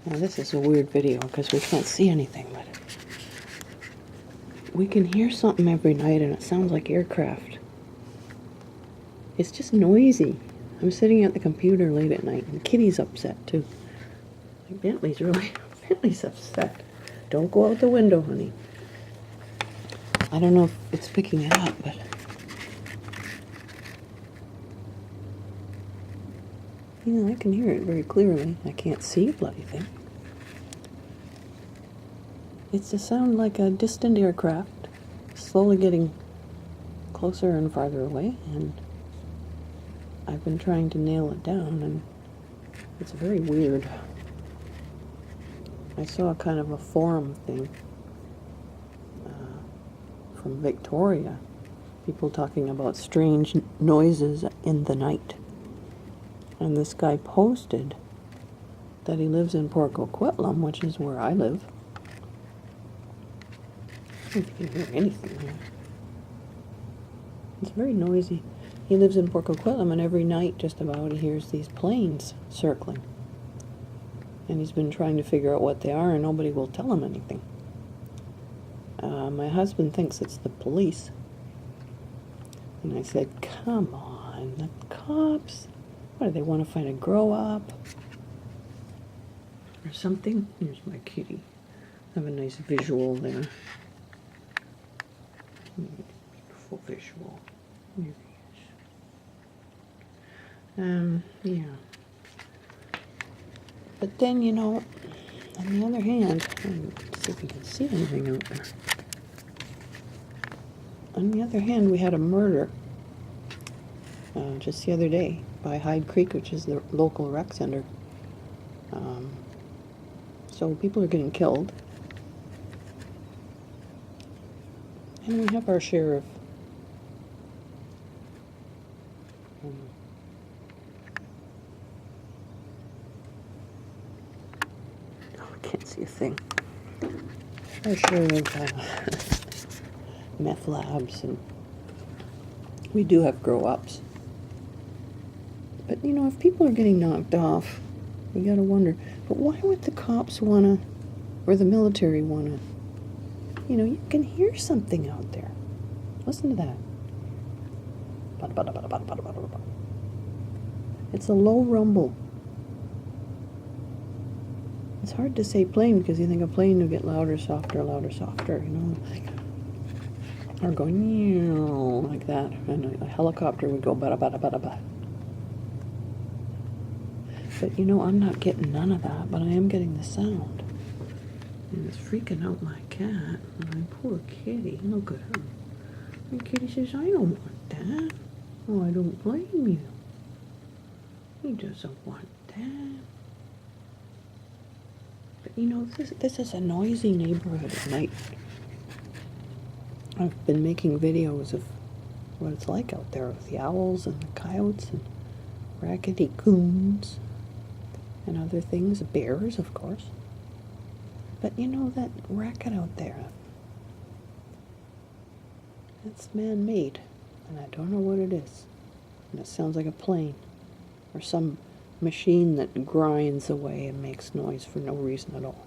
Now this is a weird video because we can't see anything, but we can hear something every night and it sounds like aircraft. It's just noisy. I'm sitting at the computer late at night and Kitty's upset too. Like Bentley's upset. Don't go out the window, honey. I don't know if it's picking it up, but I can hear it very clearly. I can't see a bloody thing. It's a sound like a distant aircraft, slowly getting closer and farther away, and I've been trying to nail it down, and it's very weird. I saw kind of a forum thing from Victoria, people talking about strange noises in the night. And this guy posted that he lives in Port Coquitlam, which is where I live. I don't think you can hear anything here. It's very noisy. He lives in Port Coquitlam, and every night just about he hears these planes circling. And he's been trying to figure out what they are, and nobody will tell him anything. My husband thinks it's the police. And I said, come on, the cops. What, do they want to find a grow-up? Or something? Here's my kitty. I have a nice visual there. Beautiful visual. Here he is. Yeah. But then, on the other hand, let's see if you can see anything out there. On the other hand, we had a murder just the other day by Hyde Creek, which is the local rec center. So people are getting killed. And we have our share of I can't see a thing. Our share of meth labs, and we do have grow-ups. But, if people are getting knocked off, you gotta wonder, but why would the cops wanna, or the military wanna, you can hear something out there. Listen to that. It's a low rumble. It's hard to say plane because you think a plane will get louder, softer, or going like that, and a helicopter would go bada bada bada bada. But I'm not getting none of that, but I am getting the sound. And it's freaking out my cat. My poor kitty. Look at her. My kitty says, I don't want that. Oh, I don't blame you. He doesn't want that. But this is a noisy neighborhood at night. I've been making videos of what it's like out there with the owls and the coyotes and raggedy coons and other things, bears, of course. But that racket out there, it's man-made, and I don't know what it is. And it sounds like a plane or some machine that grinds away and makes noise for no reason at all.